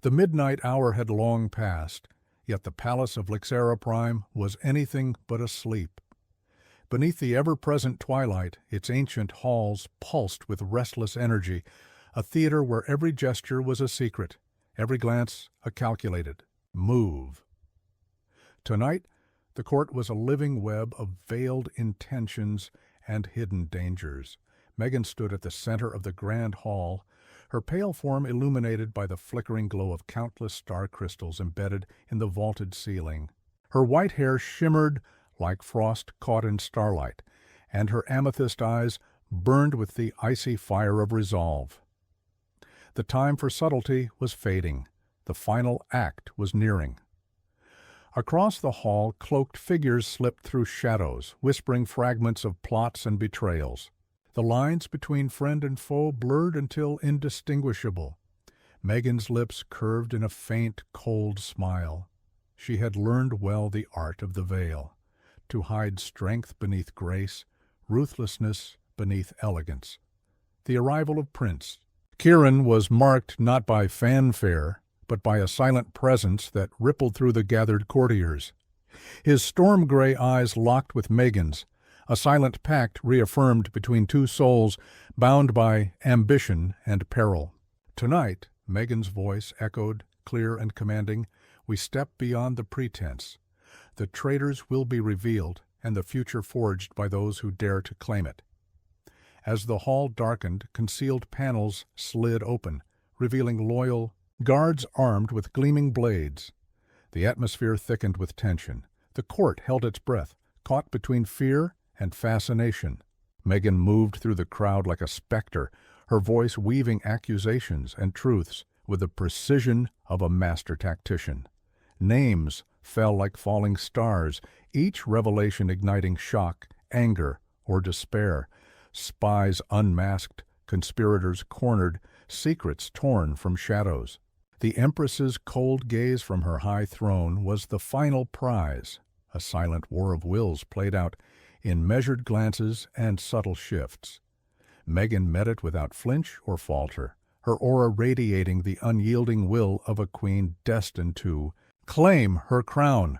The midnight hour had long passed, yet the palace of Lixera Prime was anything but asleep. Beneath the ever-present twilight, its ancient halls pulsed with restless energy, a theater where every gesture was a secret, every glance a calculated move. Tonight, the court was a living web of veiled intentions and hidden dangers. Megan stood at the center of the grand hall, her pale form illuminated by the flickering glow of countless star crystals embedded in the vaulted ceiling. Her white hair shimmered like frost caught in starlight, and her amethyst eyes burned with the icy fire of resolve. The time for subtlety was fading. The final act was nearing. Across the hall, cloaked figures slipped through shadows, whispering fragments of plots and betrayals. The lines between friend and foe blurred until indistinguishable. Megan's lips curved in a faint, cold smile. She had learned well the art of the veil, to hide strength beneath grace, ruthlessness beneath elegance. The arrival of Prince. Kieran was marked not by fanfare, but by a silent presence that rippled through the gathered courtiers. His storm-gray eyes locked with Megan's, a silent pact reaffirmed between two souls bound by ambition and peril. Tonight, Megan's voice echoed, clear and commanding, "We step beyond the pretense. The traitors will be revealed, and the future forged by those who dare to claim it." As the hall darkened, concealed panels slid open, revealing loyal guards armed with gleaming blades. The atmosphere thickened with tension. The court held its breath, caught between fear and fascination. Megan moved through the crowd like a specter, her voice weaving accusations and truths with the precision of a master tactician. Names fell like falling stars, each revelation igniting shock, anger, or despair. Spies unmasked, conspirators cornered, secrets torn from shadows. The Empress's cold gaze from her high throne was the final prize, a silent war of wills played out in measured glances and subtle shifts. Megan met it without flinch or falter, her aura radiating the unyielding will of a queen destined to claim her crown.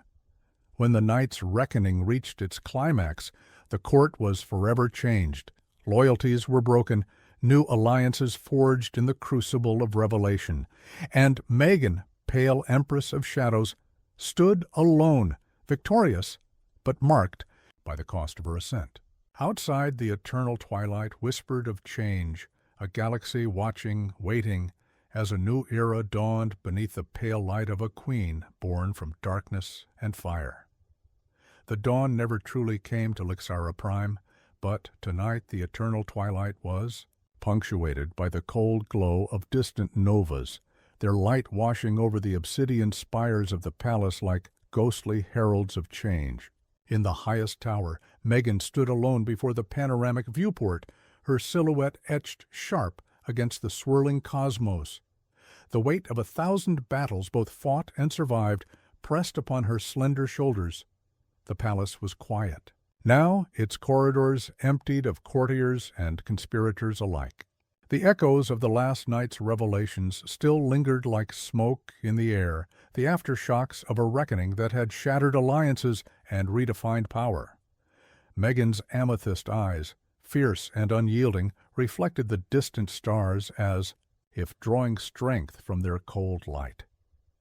When the night's reckoning reached its climax, the court was forever changed. Loyalties were broken, new alliances forged in the crucible of revelation, and Megan, pale empress of shadows, stood alone, victorious, but marked by the cost of her ascent. Outside, the eternal twilight whispered of change, a galaxy watching, waiting, as a new era dawned beneath the pale light of a queen born from darkness and fire. The dawn never truly came to Lixera Prime, but tonight the eternal twilight was punctuated by the cold glow of distant novas, their light washing over the obsidian spires of the palace like ghostly heralds of change. In the highest tower, Megan stood alone before the panoramic viewport, her silhouette etched sharp against the swirling cosmos. The weight of 1,000 battles, both fought and survived, pressed upon her slender shoulders. The palace was quiet. Now its corridors emptied of courtiers and conspirators alike. The echoes of the last night's revelations still lingered like smoke in the air, the aftershocks of a reckoning that had shattered alliances and redefined power. Megan's amethyst eyes, fierce and unyielding, reflected the distant stars as if drawing strength from their cold light.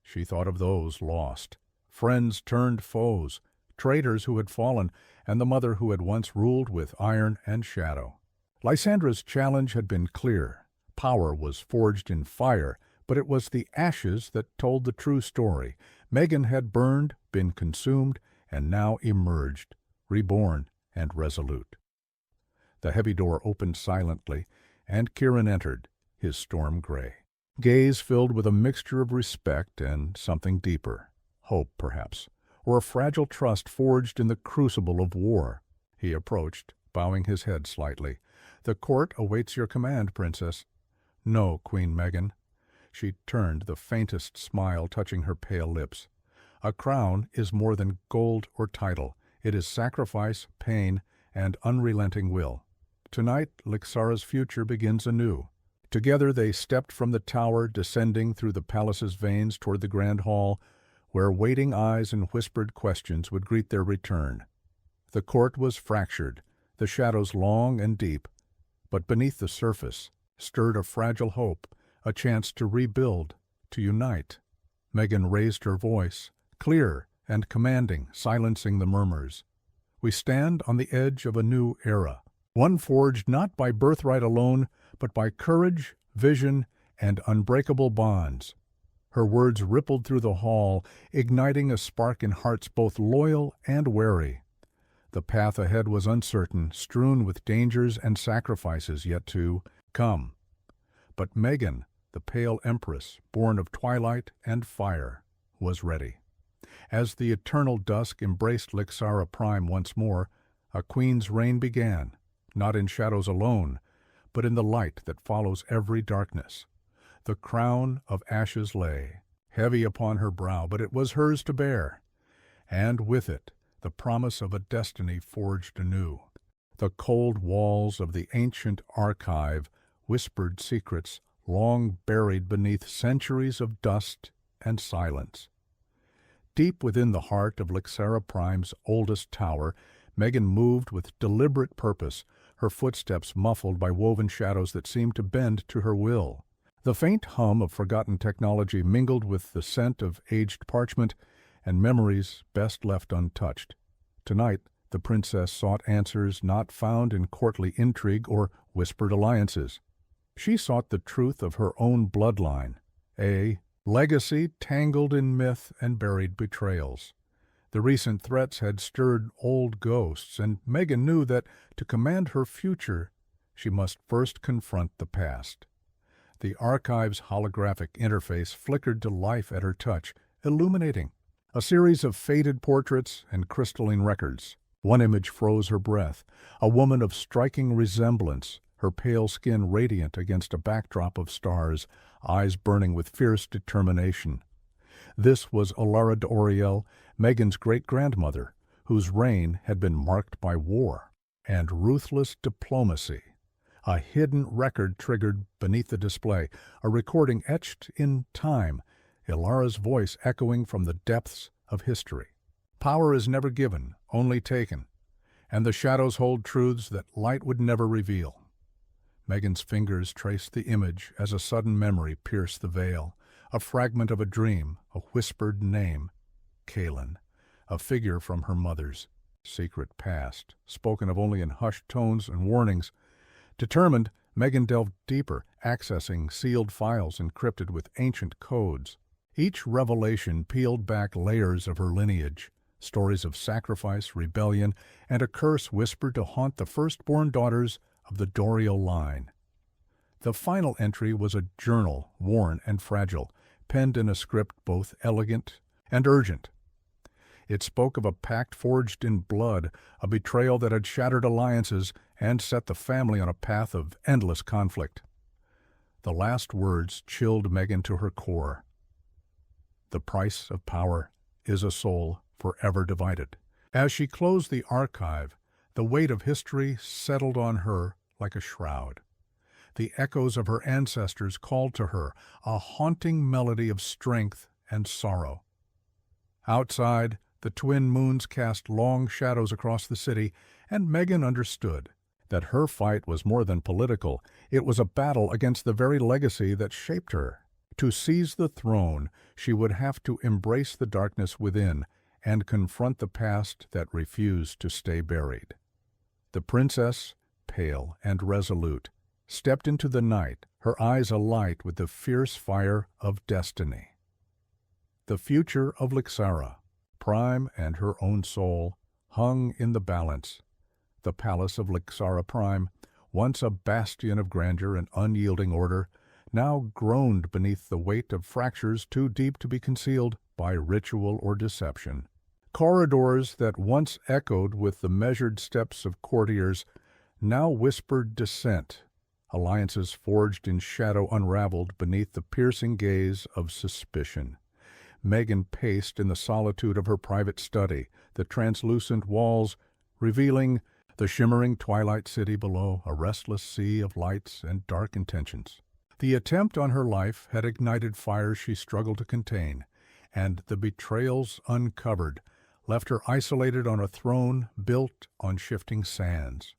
She thought of those lost, friends turned foes, traitors who had fallen, and the mother who had once ruled with iron and shadow. Lysandra's challenge had been clear. Power was forged in fire, but it was the ashes that told the true story. Megan had burned, been consumed, and now emerged, reborn and resolute. The heavy door opened silently, and Kieran entered, his storm gray. Gaze filled with a mixture of respect and something deeper, hope perhaps, or a fragile trust forged in the crucible of war. He approached, bowing his head slightly. "The court awaits your command, Princess." "No, Queen Megan." She turned, the faintest smile touching her pale lips. "A crown is more than gold or title. It is sacrifice, pain, and unrelenting will. Tonight, Lixara's future begins anew. Together they stepped from the tower, descending through the palace's veins toward the grand hall, where waiting eyes and whispered questions would greet their return. The court was fractured, the shadows long and deep, but beneath the surface stirred a fragile hope, a chance to rebuild, to unite. Megan raised her voice, clear and commanding, silencing the murmurs. We stand on the edge of a new era, one forged not by birthright alone, but by courage, vision, and unbreakable bonds. Her words rippled through the hall, igniting a spark in hearts both loyal and wary. The path ahead was uncertain, strewn with dangers and sacrifices yet to come. But Megan, the pale empress, born of twilight and fire, was ready. As the eternal dusk embraced Lixara Prime once more, a queen's reign began, not in shadows alone, but in the light that follows every darkness. The crown of ashes lay, heavy upon her brow, but it was hers to bear, and with it the promise of a destiny forged anew. The cold walls of the ancient archive whispered secrets long buried beneath centuries of dust and silence. Deep within the heart of Lixara Prime's oldest tower, Megan moved with deliberate purpose, her footsteps muffled by woven shadows that seemed to bend to her will. The faint hum of forgotten technology mingled with the scent of aged parchment and memories best left untouched. Tonight, the princess sought answers not found in courtly intrigue or whispered alliances. She sought the truth of her own bloodline, a legacy tangled in myth and buried betrayals. The recent threats had stirred old ghosts, and Megan knew that to command her future, she must first confront the past. The archive's holographic interface flickered to life at her touch, illuminating. A series of faded portraits and crystalline records. One image froze her breath, a woman of striking resemblance, her pale skin radiant against a backdrop of stars, eyes burning with fierce determination. This was Alara d'Oriel, Megan's great-grandmother, whose reign had been marked by war and ruthless diplomacy. A hidden record triggered beneath the display, a recording etched in time, Ilara's voice echoing from the depths of history. Power is never given, only taken, and the shadows hold truths that light would never reveal. Megan's fingers traced the image as a sudden memory pierced the veil, a fragment of a dream, a whispered name, Kaelin, a figure from her mother's secret past, spoken of only in hushed tones and warnings. Determined, Megan delved deeper, accessing sealed files encrypted with ancient codes. Each revelation peeled back layers of her lineage, stories of sacrifice, rebellion, and a curse whispered to haunt the firstborn daughters of the D'Oriel line. The final entry was a journal, worn and fragile, penned in a script both elegant and urgent. It spoke of a pact forged in blood, a betrayal that had shattered alliances and set the family on a path of endless conflict. The last words chilled Megan to her core. The price of power is a soul forever divided. As she closed the archive, the weight of history settled on her like a shroud. The echoes of her ancestors called to her, a haunting melody of strength and sorrow. Outside, the twin moons cast long shadows across the city, and Megan understood that her fight was more than political. It was a battle against the very legacy that shaped her. To seize the throne, she would have to embrace the darkness within and confront the past that refused to stay buried. The princess, pale and resolute, stepped into the night, her eyes alight with the fierce fire of destiny. The future of Lixara, Prime and her own soul, hung in the balance. The palace of Lixara Prime, once a bastion of grandeur and unyielding order, now groaned beneath the weight of fractures too deep to be concealed by ritual or deception. Corridors that once echoed with the measured steps of courtiers now whispered dissent. Alliances forged in shadow unraveled beneath the piercing gaze of suspicion. Megan paced in the solitude of her private study, the translucent walls revealing the shimmering twilight city below, a restless sea of lights and dark intentions. The attempt on her life had ignited fires she struggled to contain, and the betrayals uncovered left her isolated on a throne built on shifting sands.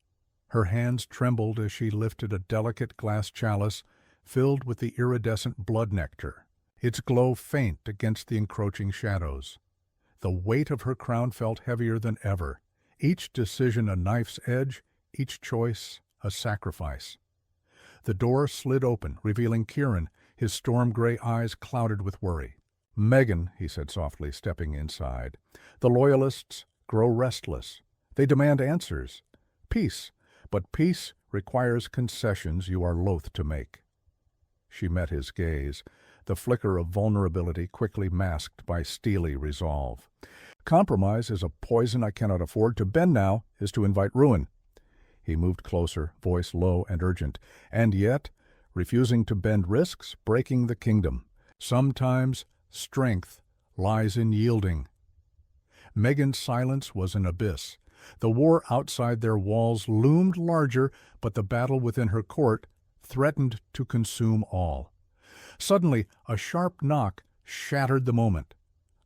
Her hands trembled as she lifted a delicate glass chalice filled with the iridescent blood nectar, its glow faint against the encroaching shadows. The weight of her crown felt heavier than ever, each decision a knife's edge, each choice a sacrifice. The door slid open, revealing Kieran, his storm-gray eyes clouded with worry. "Megan," he said softly, stepping inside, "the Loyalists grow restless. They demand answers. Peace, but peace requires concessions you are loath to make." She met his gaze, the flicker of vulnerability quickly masked by steely resolve. "Compromise is a poison I cannot afford. To bend now is to invite ruin." He moved closer, voice low and urgent. "And yet, refusing to bend risks breaking the kingdom. Sometimes strength lies in yielding." Megan's silence was an abyss. The war outside their walls loomed larger, but the battle within her court threatened to consume all. Suddenly, a sharp knock shattered the moment.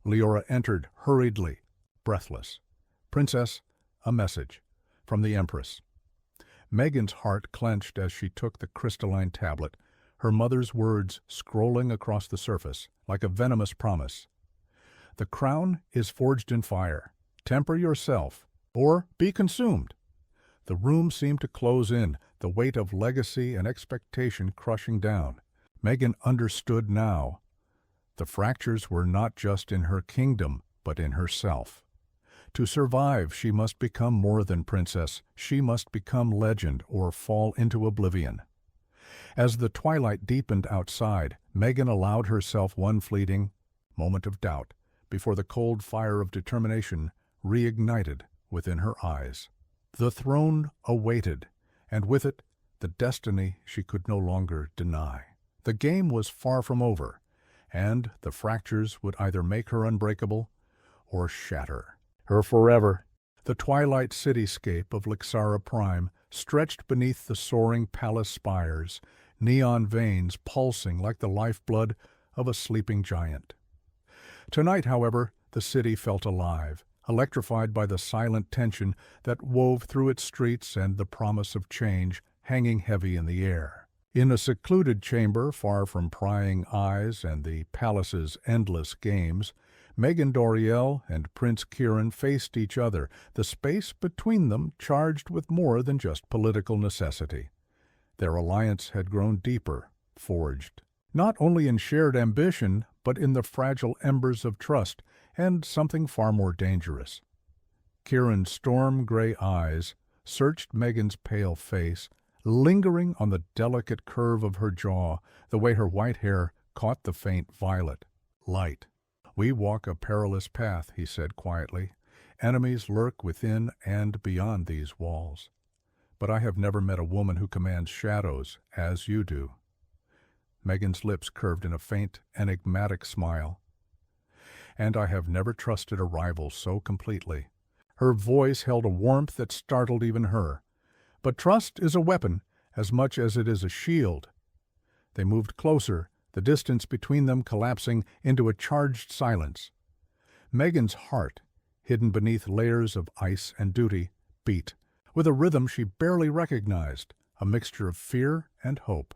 Leora entered hurriedly, breathless. "Princess, a message from the Empress." Megan's heart clenched as she took the crystalline tablet, her mother's words scrolling across the surface like a venomous promise. "The crown is forged in fire. Temper yourself, or be consumed." The room seemed to close in, the weight of legacy and expectation crushing down. Megan understood now. The fractures were not just in her kingdom, but in herself. To survive, she must become more than princess. She must become legend or fall into oblivion. As the twilight deepened outside, Megan allowed herself one fleeting moment of doubt before the cold fire of determination reignited within her eyes. The throne awaited, and with it the destiny she could no longer deny. The game was far from over, and the fractures would either make her unbreakable or shatter her forever. The twilight cityscape of Lixara Prime stretched beneath the soaring palace spires, neon veins pulsing like the lifeblood of a sleeping giant. Tonight, however, the city felt alive, electrified by the silent tension that wove through its streets and the promise of change hanging heavy in the air. In a secluded chamber far from prying eyes and the palace's endless games, Megan Doriel and Prince Kieran faced each other, the space between them charged with more than just political necessity. Their alliance had grown deeper, forged, not only in shared ambition, but in the fragile embers of trust, and something far more dangerous. Kieran's storm-gray eyes searched Megan's pale face, lingering on the delicate curve of her jaw, the way her white hair caught the faint violet light. "We walk a perilous path," he said quietly. "Enemies lurk within and beyond these walls. But I have never met a woman who commands shadows as you do." Megan's lips curved in a faint, enigmatic smile. "And I have never trusted a rival so completely." Her voice held a warmth that startled even her. "But trust is a weapon as much as it is a shield." They moved closer, the distance between them collapsing into a charged silence. Megan's heart, hidden beneath layers of ice and duty, beat, with a rhythm she barely recognized, a mixture of fear and hope.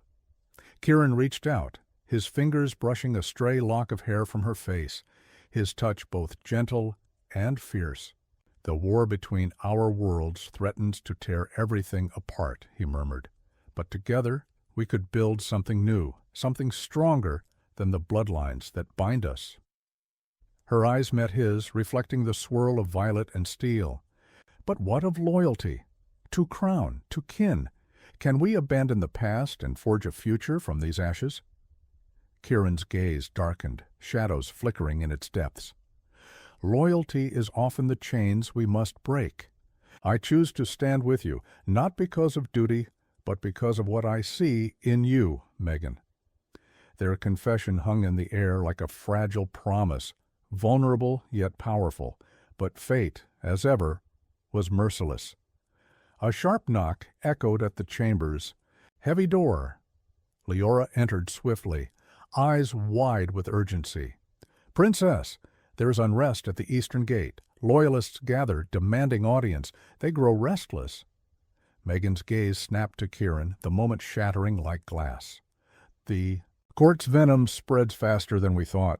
Kieran reached out, his fingers brushing a stray lock of hair from her face, his touch both gentle and fierce. "The war between our worlds threatens to tear everything apart," he murmured. "But together we could build something new, something stronger than the bloodlines that bind us." Her eyes met his, reflecting the swirl of violet and steel. "But what of loyalty? To crown, to kin? Can we abandon the past and forge a future from these ashes?" Kieran's gaze darkened, shadows flickering in its depths. "Loyalty is often the chains we must break. I choose to stand with you, not because of duty, but because of what I see in you, Megan." Their confession hung in the air like a fragile promise, vulnerable yet powerful, but fate, as ever, was merciless. A sharp knock echoed at the chamber's heavy door, Leora entered swiftly, eyes wide with urgency. "Princess, there is unrest at the eastern gate. Loyalists gather, demanding audience. They grow restless." Megan's gaze snapped to Kieran, the moment shattering like glass. "The court's venom spreads faster than we thought."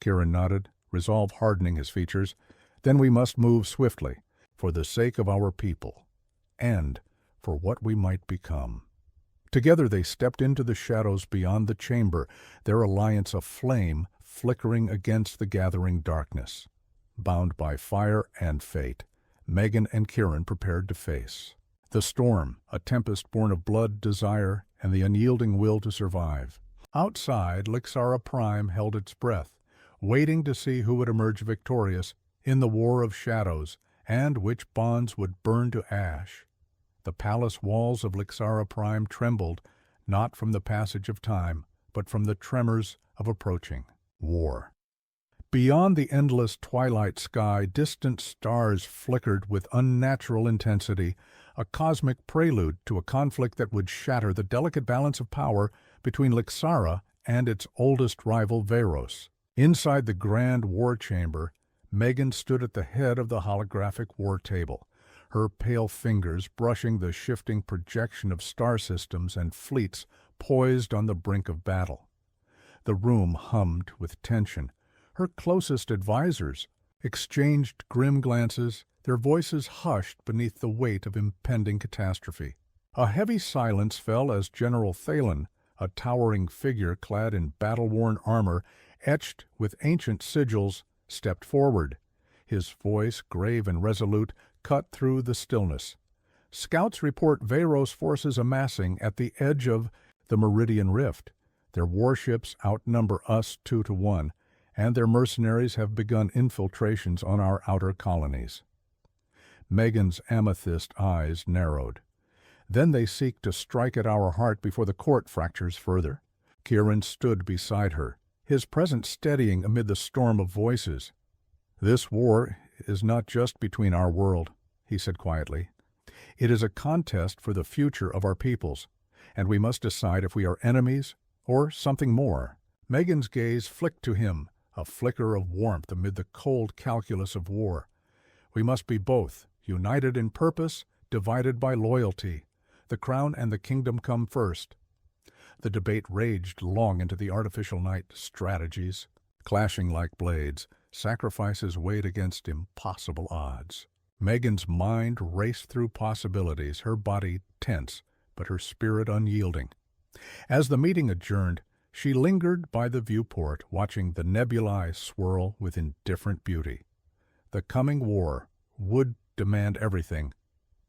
Kieran nodded, resolve hardening his features. "Then we must move swiftly, for the sake of our people, and for what we might become." Together they stepped into the shadows beyond the chamber, their alliance aflame, flickering against the gathering darkness. Bound by fire and fate, Megan and Kieran prepared to face the storm, a tempest born of blood, desire, and the unyielding will to survive. Outside, Lixara Prime held its breath, waiting to see who would emerge victorious in the war of shadows, and which bonds would burn to ash. The palace walls of Lixara Prime trembled, not from the passage of time, but from the tremors of approaching war. Beyond the endless twilight sky, distant stars flickered with unnatural intensity, a cosmic prelude to a conflict that would shatter the delicate balance of power between Lixara and its oldest rival Veros. Inside the grand war chamber, Megan stood at the head of the holographic war table, her pale fingers brushing the shifting projection of star systems and fleets poised on the brink of battle. The room hummed with tension. Her closest advisors exchanged grim glances, their voices hushed beneath the weight of impending catastrophe. A heavy silence fell as General Thalen, a towering figure clad in battle-worn armor etched with ancient sigils, stepped forward. His voice, grave and resolute, cut through the stillness. "Scouts report Veros forces amassing at the edge of the Meridian Rift. Their warships outnumber us 2-1, and their mercenaries have begun infiltrations on our outer colonies." Megan's amethyst eyes narrowed. "Then they seek to strike at our heart before the court fractures further." Kieran stood beside her, his presence steadying amid the storm of voices. "This war is not just between our world," he said quietly. "It is a contest for the future of our peoples, and we must decide if we are enemies or something more." Megan's gaze flicked to him, a flicker of warmth amid the cold calculus of war. "We must be both, united in purpose, divided by loyalty. The crown and the kingdom come first." The debate raged long into the artificial night, strategies clashing like blades, sacrifices weighed against impossible odds. Megan's mind raced through possibilities, her body tense, but her spirit unyielding. As the meeting adjourned, she lingered by the viewport, watching the nebulae swirl with indifferent beauty. The coming war would demand everything: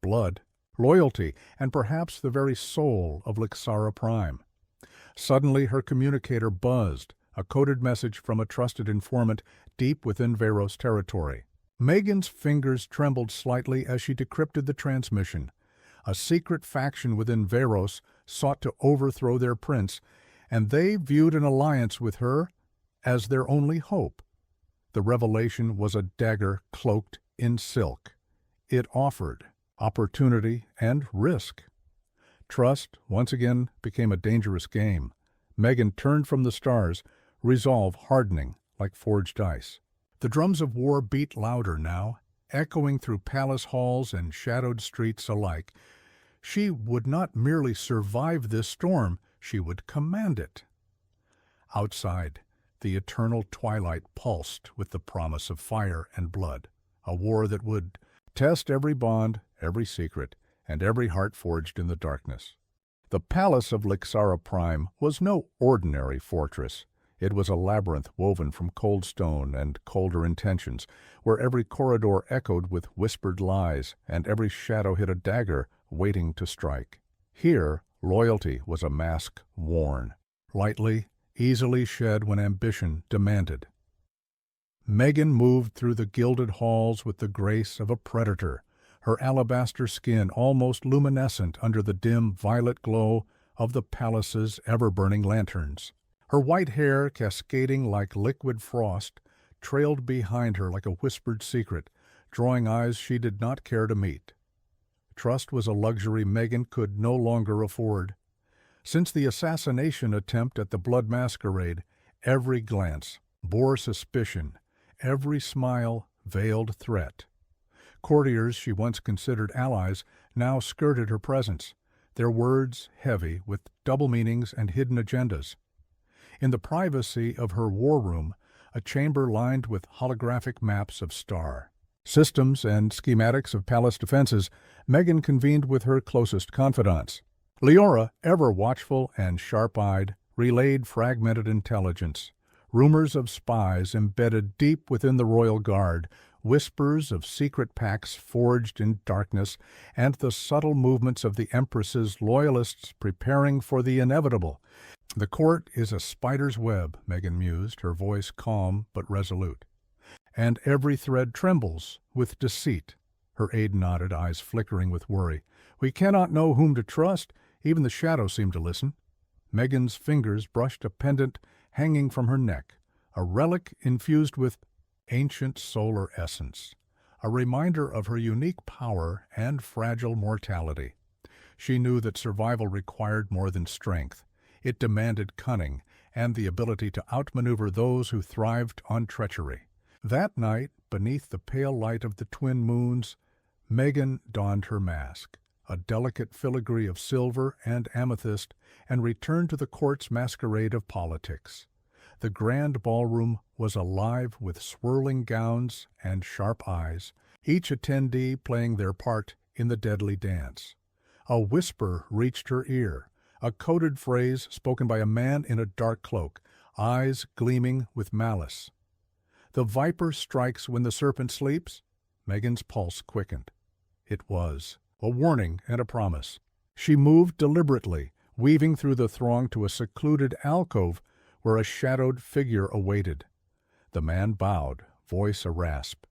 blood, loyalty, and perhaps the very soul of Lixara Prime. Suddenly her communicator buzzed, a coded message from a trusted informant deep within Veros territory. Megan's fingers trembled slightly as she decrypted the transmission. A secret faction within Veros sought to overthrow their prince, and they viewed an alliance with her as their only hope. The revelation was a dagger cloaked in silk. It offered opportunity and risk. Trust once again became a dangerous game. Megan turned from the stars, resolve hardening like forged ice. The drums of war beat louder now, echoing through palace halls and shadowed streets alike. She would not merely survive this storm, she would command it. Outside, the eternal twilight pulsed with the promise of fire and blood, a war that would test every bond, every secret, and every heart forged in the darkness. The palace of Lixara Prime was no ordinary fortress. It was a labyrinth woven from cold stone and colder intentions, where every corridor echoed with whispered lies, and every shadow hid a dagger waiting to strike. Here, loyalty was a mask worn, lightly, easily shed when ambition demanded. Megan moved through the gilded halls with the grace of a predator, her alabaster skin almost luminescent under the dim violet glow of the palace's ever-burning lanterns. Her white hair, cascading like liquid frost, trailed behind her like a whispered secret, drawing eyes she did not care to meet. Trust was a luxury Megan could no longer afford. Since the assassination attempt at the Blood Masquerade, every glance bore suspicion, every smile veiled threat. Courtiers she once considered allies now skirted her presence, their words heavy with double meanings and hidden agendas. In the privacy of her war room, a chamber lined with holographic maps of star systems and schematics of palace defenses, Megan convened with her closest confidants. Leora, ever watchful and sharp-eyed, relayed fragmented intelligence, rumors of spies embedded deep within the royal guard, whispers of secret pacts forged in darkness, and the subtle movements of the Empress's loyalists preparing for the inevitable. "The court is a spider's web," Megan mused, her voice calm but resolute. "And every thread trembles with deceit." Her aide nodded, eyes flickering with worry. "We cannot know whom to trust. Even the shadows seem to listen." Megan's fingers brushed a pendant hanging from her neck, a relic infused with ancient solar essence, a reminder of her unique power and fragile mortality. She knew that survival required more than strength. It demanded cunning and the ability to outmaneuver those who thrived on treachery. That night, beneath the pale light of the twin moons, Megan donned her mask, a delicate filigree of silver and amethyst, and returned to the court's masquerade of politics. The grand ballroom was alive with swirling gowns and sharp eyes, each attendee playing their part in the deadly dance. A whisper reached her ear, a coded phrase spoken by a man in a dark cloak, eyes gleaming with malice. "The viper strikes when the serpent sleeps?" Megan's pulse quickened. It was a warning and a promise. She moved deliberately, weaving through the throng to a secluded alcove where a shadowed figure awaited. The man bowed, voice a rasp.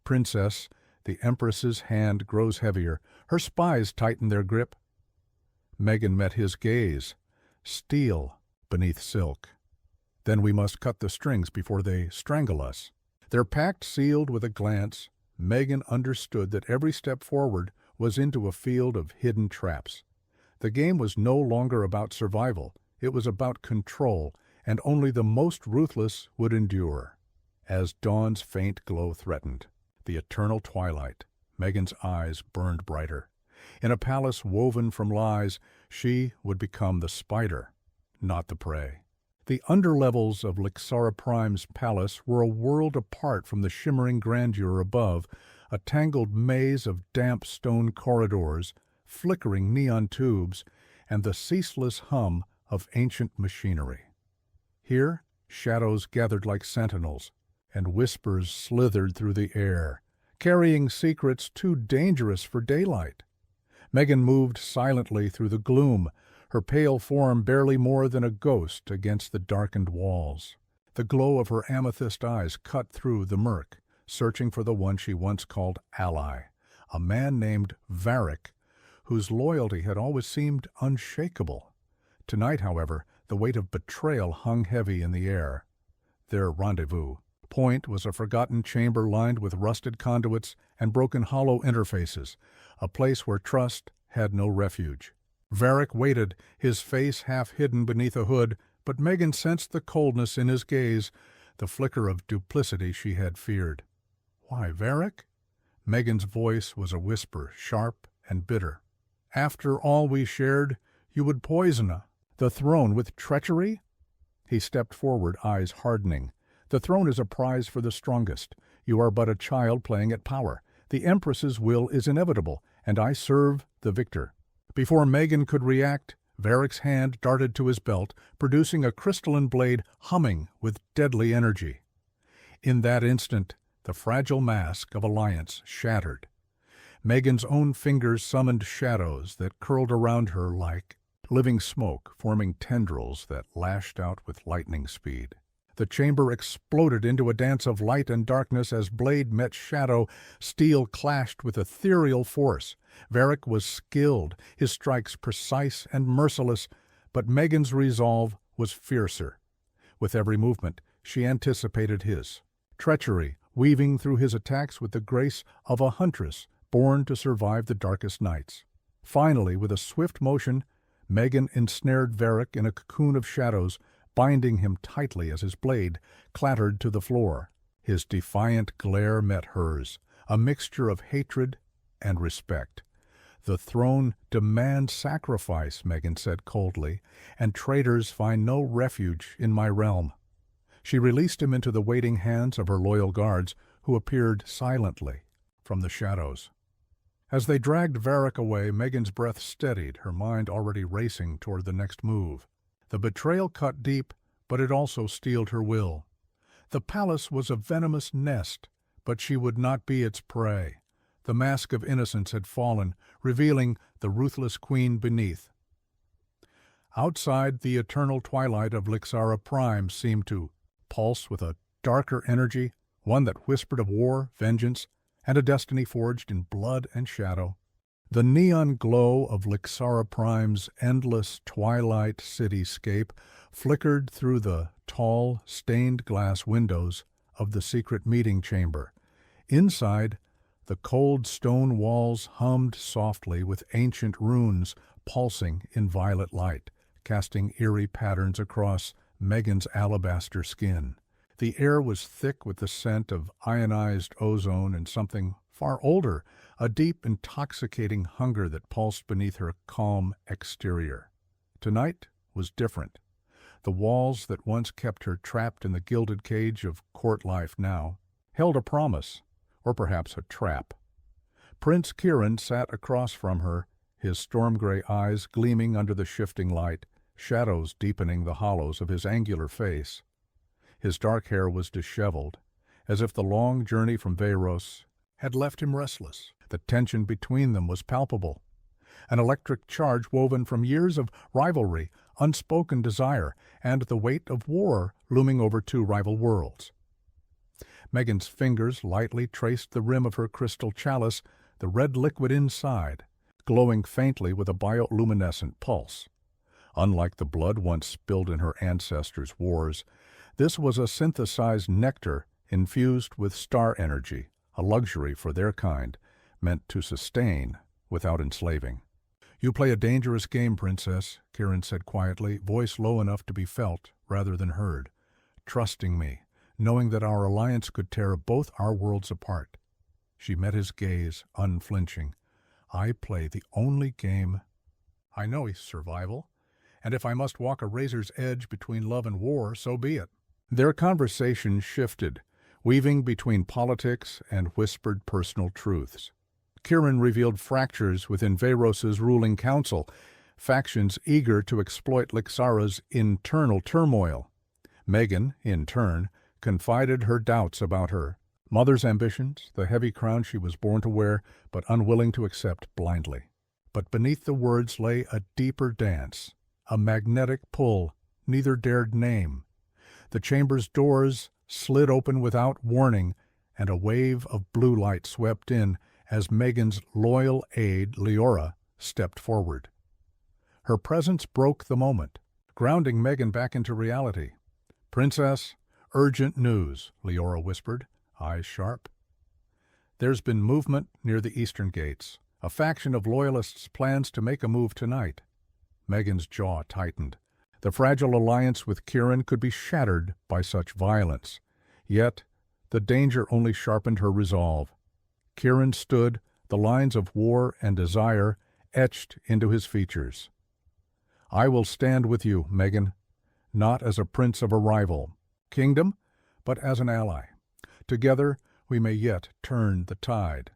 "Princess," the Empress's hand grows heavier. Her spies tighten their grip. Megan met his gaze, steel beneath silk. "Then we must cut the strings before they strangle us." Their pact sealed with a glance, Megan understood that every step forward was into a field of hidden traps. The game was no longer about survival. It was about control, and only the most ruthless would endure. As dawn's faint glow threatened, the eternal twilight, Megan's eyes burned brighter. In a palace woven from lies, she would become the spider, not the prey. The underlevels of Lixara Prime's palace were a world apart from the shimmering grandeur above, a tangled maze of damp stone corridors, flickering neon tubes, and the ceaseless hum of ancient machinery. Here, shadows gathered like sentinels, and whispers slithered through the air, carrying secrets too dangerous for daylight. Megan moved silently through the gloom, her pale form barely more than a ghost against the darkened walls. The glow of her amethyst eyes cut through the murk, searching for the one she once called ally, a man named Varric, whose loyalty had always seemed unshakable. Tonight, however, the weight of betrayal hung heavy in the air. Their rendezvous point was a forgotten chamber lined with rusted conduits and broken hollow interfaces, a place where trust had no refuge. Varric waited, his face half hidden beneath a hood, but Megan sensed the coldness in his gaze, the flicker of duplicity she had feared. "Why, Varric?" Megan's voice was a whisper, sharp and bitter. "After all we shared, you would poison the throne with treachery?" He stepped forward, eyes hardening. "The throne is a prize for the strongest. You are but a child playing at power. The Empress's will is inevitable, and I serve the victor." Before Megan could react, Varric's hand darted to his belt, producing a crystalline blade humming with deadly energy. In that instant, the fragile mask of alliance shattered. Megan's own fingers summoned shadows that curled around her like living smoke, forming tendrils that lashed out with lightning speed. The chamber exploded into a dance of light and darkness as blade met shadow, steel clashed with ethereal force. Varric was skilled, his strikes precise and merciless, but Megan's resolve was fiercer. With every movement, she anticipated his. Treachery, weaving through his attacks with the grace of a huntress born to survive the darkest nights. Finally, with a swift motion, Megan ensnared Varric in a cocoon of shadows, binding him tightly as his blade clattered to the floor. His defiant glare met hers, a mixture of hatred and respect. "The throne demands sacrifice," Megan said coldly, "and traitors find no refuge in my realm." She released him into the waiting hands of her loyal guards, who appeared silently from the shadows. As they dragged Varric away, Megan's breath steadied, her mind already racing toward the next move. The betrayal cut deep, but it also steeled her will. The palace was a venomous nest, but she would not be its prey. The mask of innocence had fallen, revealing the ruthless queen beneath. Outside, the eternal twilight of Lixara Prime seemed to pulse with a darker energy, one that whispered of war, vengeance, and a destiny forged in blood and shadow. The neon glow of Lixara Prime's endless twilight cityscape flickered through the tall, stained-glass windows of the secret meeting chamber. Inside, the cold stone walls hummed softly with ancient runes pulsing in violet light, casting eerie patterns across Megan's alabaster skin. The air was thick with the scent of ionized ozone and something far older, a deep, intoxicating hunger that pulsed beneath her calm exterior. Tonight was different. The walls that once kept her trapped in the gilded cage of court life now held a promise, or perhaps a trap. Prince Kieran sat across from her, his storm-gray eyes gleaming under the shifting light, shadows deepening the hollows of his angular face. His dark hair was disheveled, as if the long journey from Veyros had left him restless. The tension between them was palpable, an electric charge woven from years of rivalry, unspoken desire, and the weight of war looming over two rival worlds. Megan's fingers lightly traced the rim of her crystal chalice, the red liquid inside, glowing faintly with a bioluminescent pulse. Unlike the blood once spilled in her ancestors' wars, this was a synthesized nectar infused with star energy, a luxury for their kind, meant to sustain without enslaving. "You play a dangerous game, Princess," Kieran said quietly, voice low enough to be felt rather than heard. "Trusting me, knowing that our alliance could tear both our worlds apart." She met his gaze, unflinching. "I play the only game I know, is survival, and if I must walk a razor's edge between love and war, so be it." Their conversation shifted, weaving between politics and whispered personal truths. Kieran revealed fractures within Veyros's ruling council, factions eager to exploit Lixara's internal turmoil. Megan, in turn, confided her doubts about her mother's ambitions, the heavy crown she was born to wear, but unwilling to accept blindly. But beneath the words lay a deeper dance, a magnetic pull neither dared name. The chamber's doors slid open without warning, and a wave of blue light swept in as Megan's loyal aide, Leora, stepped forward. Her presence broke the moment, grounding Megan back into reality. "Princess, urgent news," Leora whispered, eyes sharp. "There's been movement near the eastern gates. A faction of loyalists plans to make a move tonight." Megan's jaw tightened. The fragile alliance with Kieran could be shattered by such violence. Yet the danger only sharpened her resolve. Kieran stood, the lines of war and desire etched into his features. "I will stand with you, Megan, not as a prince of a rival kingdom, but as an ally. Together we may yet turn the tide."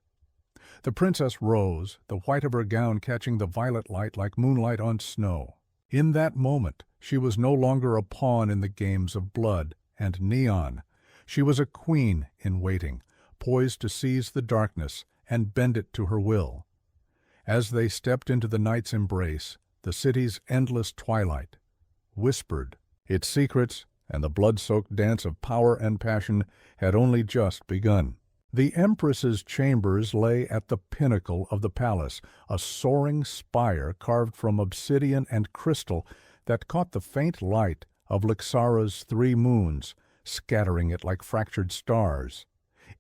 The princess rose, the white of her gown catching the violet light like moonlight on snow. In that moment, she was no longer a pawn in the games of blood and neon. She was a queen in waiting, poised to seize the darkness and bend it to her will. As they stepped into the night's embrace, the city's endless twilight whispered its secrets, and the blood-soaked dance of power and passion had only just begun. The Empress's chambers lay at the pinnacle of the palace, a soaring spire carved from obsidian and crystal that caught the faint light of Lixara's 3 moons, scattering it like fractured stars.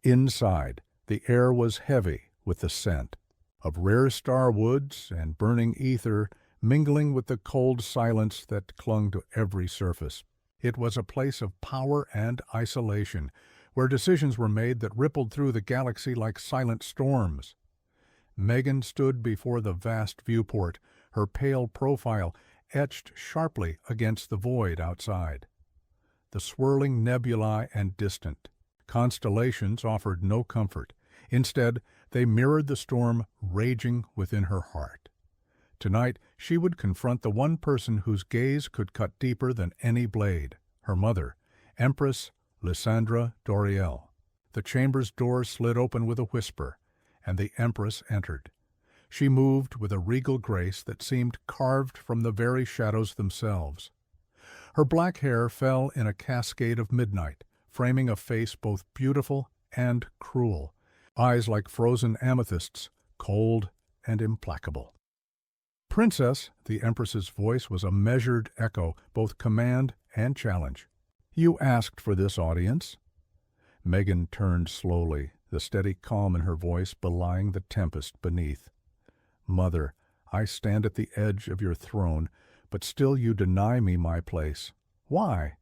Inside, the air was heavy with the scent of rare star woods and burning ether mingling with the cold silence that clung to every surface. It was a place of power and isolation, where decisions were made that rippled through the galaxy like silent storms. Megan stood before the vast viewport, her pale profile etched sharply against the void outside. The swirling nebulae and distant constellations offered no comfort. Instead, they mirrored the storm raging within her heart. Tonight, she would confront the one person whose gaze could cut deeper than any blade, her mother, Empress Lysandra Doriel. The chamber's door slid open with a whisper, and the Empress entered. She moved with a regal grace that seemed carved from the very shadows themselves. Her black hair fell in a cascade of midnight, framing a face both beautiful and cruel, eyes like frozen amethysts, cold and implacable. "Princess," the Empress's voice was a measured echo, both command and challenge. "You asked for this audience." Megan turned slowly, the steady calm in her voice belying the tempest beneath. "Mother, I stand at the edge of your throne, but still you deny me my place. Why?"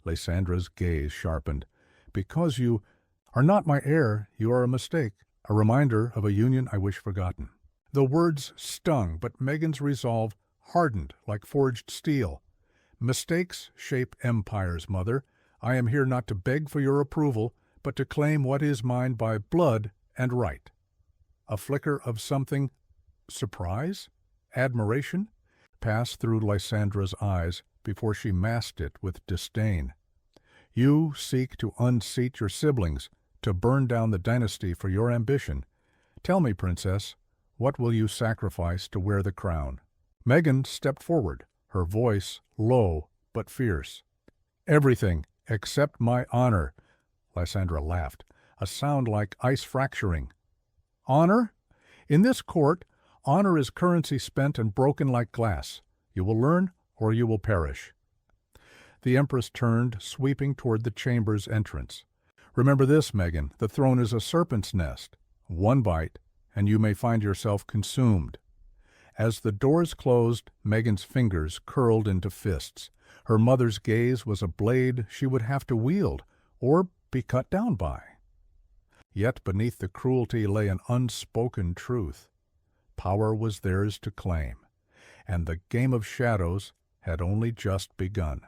Lysandra's gaze sharpened. "Because you are not my heir, you are a mistake, a reminder of a union I wish forgotten." The words stung, but Megan's resolve hardened like forged steel. "Mistakes shape empires, Mother. I am here not to beg for your approval, but to claim what is mine by blood and right." A flicker of something, surprise, admiration, passed through Lysandra's eyes before she masked it with disdain. "You seek to unseat your siblings, to burn down the dynasty for your ambition. Tell me, Princess, what will you sacrifice to wear the crown?" Megan stepped forward, her voice low but fierce. "Everything except my honor," Lysandra laughed, a sound like ice fracturing. "Honor? In this court, honor is currency spent and broken like glass. You will learn or you will perish." The Empress turned, sweeping toward the chamber's entrance. "Remember this, Megan, the throne is a serpent's nest. One bite, and you may find yourself consumed." As the doors closed, Megan's fingers curled into fists. Her mother's gaze was a blade she would have to wield, or be cut down by. Yet beneath the cruelty lay an unspoken truth. Power was theirs to claim, and the game of shadows had only just begun.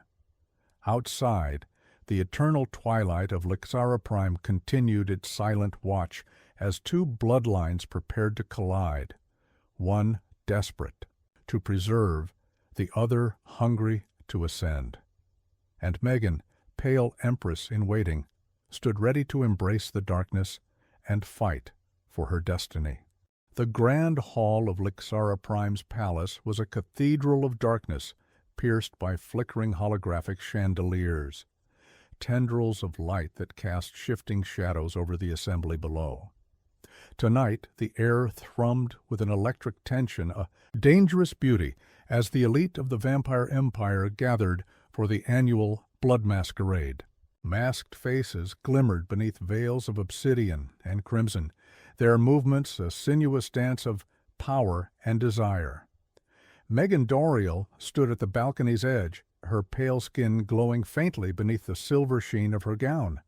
Outside, the eternal twilight of Lixara Prime continued its silent watch as two bloodlines prepared to collide, one desperate to preserve, the other hungry to ascend. And Megan, pale Empress in waiting, stood ready to embrace the darkness and fight for her destiny. The grand hall of Lixara Prime's palace was a cathedral of darkness, pierced by flickering holographic chandeliers, tendrils of light that cast shifting shadows over the assembly below. Tonight, the air thrummed with an electric tension, a dangerous beauty, as the elite of the Vampire Empire gathered for the annual blood masquerade. Masked faces glimmered beneath veils of obsidian and crimson, their movements a sinuous dance of power and desire. Megan Doriel stood at the balcony's edge, her pale skin glowing faintly beneath the silver sheen of her gown.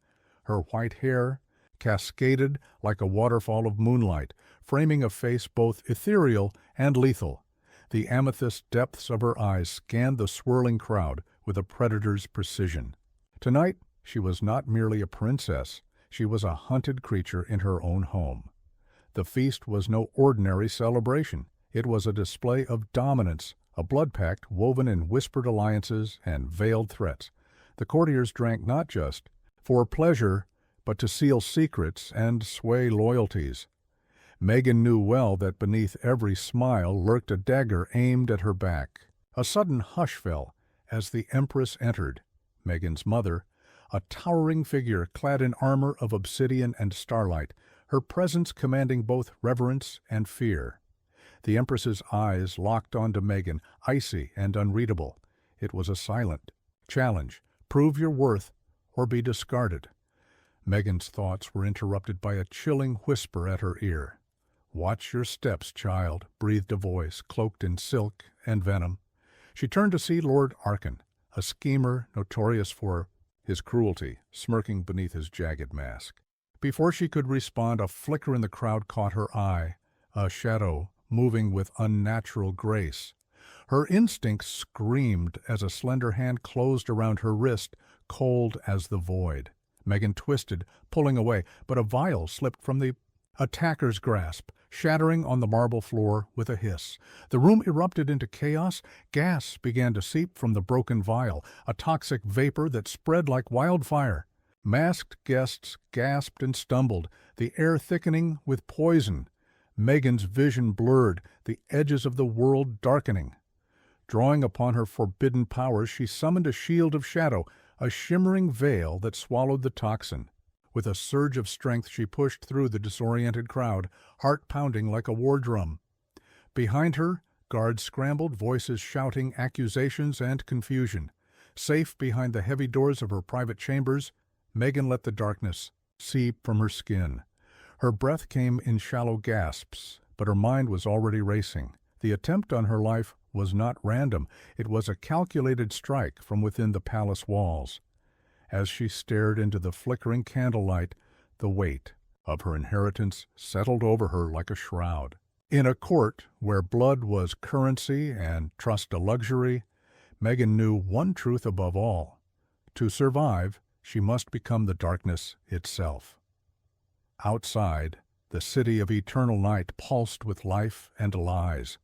Her white hair cascaded like a waterfall of moonlight, framing a face both ethereal and lethal. The amethyst depths of her eyes scanned the swirling crowd with a predator's precision. Tonight, she was not merely a princess, she was a hunted creature in her own home. The feast was no ordinary celebration. It was a display of dominance, a blood pact woven in whispered alliances and veiled threats. The courtiers drank not just for pleasure, but to seal secrets and sway loyalties. Megan knew well that beneath every smile lurked a dagger aimed at her back. A sudden hush fell as the Empress entered, Megan's mother, a towering figure clad in armor of obsidian and starlight, her presence commanding both reverence and fear. The Empress's eyes locked onto Megan, icy and unreadable. It was a silent challenge. Prove your worth or be discarded. Megan's thoughts were interrupted by a chilling whisper at her ear. "Watch your steps, child," breathed a voice, cloaked in silk and venom. She turned to see Lord Arkan, a schemer notorious for his cruelty, smirking beneath his jagged mask. Before she could respond, a flicker in the crowd caught her eye, a shadow moving with unnatural grace. Her instincts screamed as a slender hand closed around her wrist, cold as the void. Megan twisted, pulling away, but a vial slipped from the attacker's grasp, shattering on the marble floor with a hiss. The room erupted into chaos. Gas began to seep from the broken vial, a toxic vapor that spread like wildfire. Masked guests gasped and stumbled, the air thickening with poison. Megan's vision blurred, the edges of the world darkening. Drawing upon her forbidden powers, she summoned a shield of shadow, a shimmering veil that swallowed the toxin. With a surge of strength, she pushed through the disoriented crowd, heart pounding like a war drum. Behind her, guards scrambled, voices shouting accusations and confusion. Safe behind the heavy doors of her private chambers, Megan let the darkness seep from her skin. Her breath came in shallow gasps, but her mind was already racing. The attempt on her life was not random. It was a calculated strike from within the palace walls. As she stared into the flickering candlelight, the weight of her inheritance settled over her like a shroud. In a court where blood was currency and trust a luxury, Megan knew one truth above all. To survive, she must become the darkness itself. Outside, the city of eternal night pulsed with life and lies.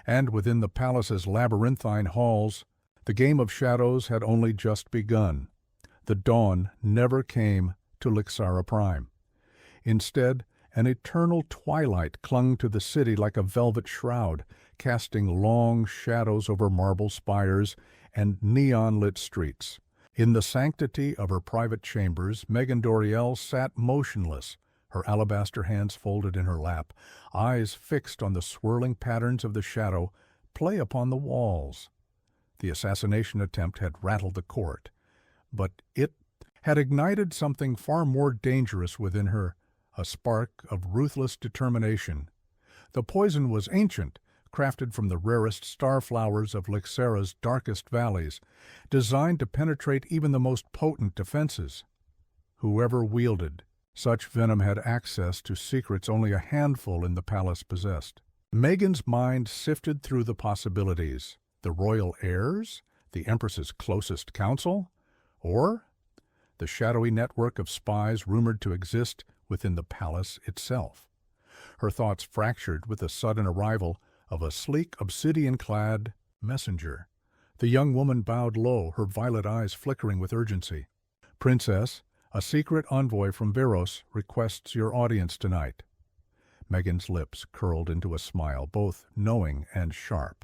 And within the palace's labyrinthine halls, the game of shadows had only just begun. The dawn never came to Lixara Prime. Instead, an eternal twilight clung to the city like a velvet shroud, casting long shadows over marble spires and neon-lit streets. In the sanctity of her private chambers, Megan Doriel sat motionless, her alabaster hands folded in her lap, eyes fixed on the swirling patterns of the shadow play upon the walls. The assassination attempt had rattled the court, but it had ignited something far more dangerous within her, a spark of ruthless determination. The poison was ancient, crafted from the rarest starflowers of Lixara's darkest valleys, designed to penetrate even the most potent defenses. Whoever wielded such venom had access to secrets only a handful in the palace possessed. Megan's mind sifted through the possibilities. The royal heirs? The empress's closest counsel? Or the shadowy network of spies rumored to exist within the palace itself? Her thoughts fractured with the sudden arrival of a sleek, obsidian-clad messenger. The young woman bowed low, her violet eyes flickering with urgency. "Princess, a secret envoy from Veros requests your audience tonight." Megan's lips curled into a smile, both knowing and sharp.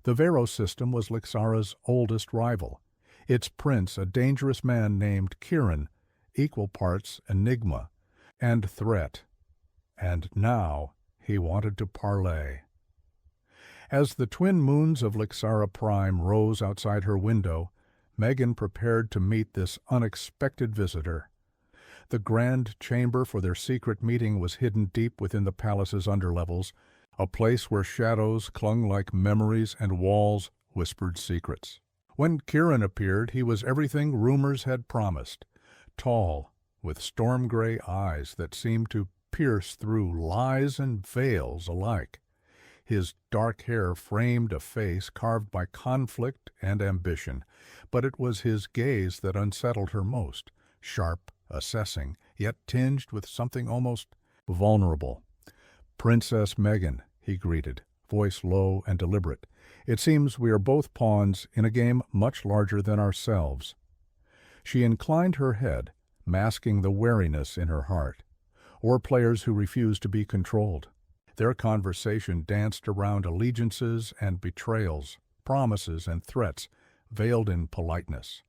The Veros system was Lixara's oldest rival. Its prince, a dangerous man named Kirin, equal parts enigma and threat. And now he wanted to parley. As the twin moons of Lixara Prime rose outside her window, Megan prepared to meet this unexpected visitor. The grand chamber for their secret meeting was hidden deep within the palace's underlevels, a place where shadows clung like memories and walls whispered secrets. When Kirin appeared, he was everything rumors had promised. Tall, with storm-gray eyes that seemed to pierce through lies and veils alike. His dark hair framed a face carved by conflict and ambition, but it was his gaze that unsettled her most, sharp, assessing, yet tinged with something almost vulnerable. "Princess Megan," he greeted, voice low and deliberate. "It seems we are both pawns in a game much larger than ourselves." She inclined her head, masking the wariness in her heart. Or players who refused to be controlled. Their conversation danced around allegiances and betrayals, promises and threats, veiled in politeness.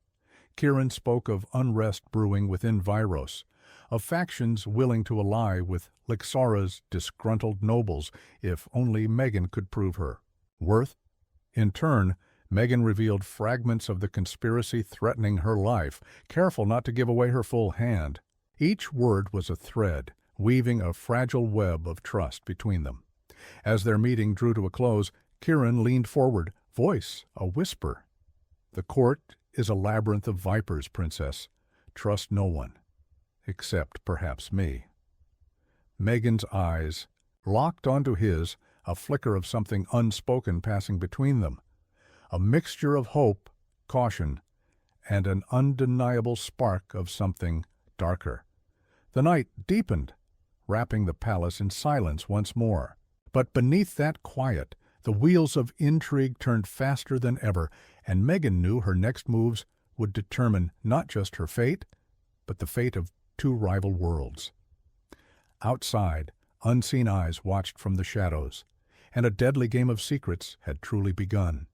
Kirin spoke of unrest brewing within Vyros, of factions willing to ally with Lixara's disgruntled nobles if only Megan could prove her worth. In turn, Megan revealed fragments of the conspiracy threatening her life, careful not to give away her full hand. Each word was a thread, weaving a fragile web of trust between them. As their meeting drew to a close, Kieran leaned forward, voice a whisper. "The court is a labyrinth of vipers, Princess. Trust no one, except perhaps me." Megan's eyes locked onto his, a flicker of something unspoken passing between them, a mixture of hope, caution, and an undeniable spark of something darker. The night deepened, wrapping the palace in silence once more. But beneath that quiet, the wheels of intrigue turned faster than ever, and Megan knew her next moves would determine not just her fate, but the fate of two rival worlds. Outside, unseen eyes watched from the shadows, and a deadly game of secrets had truly begun.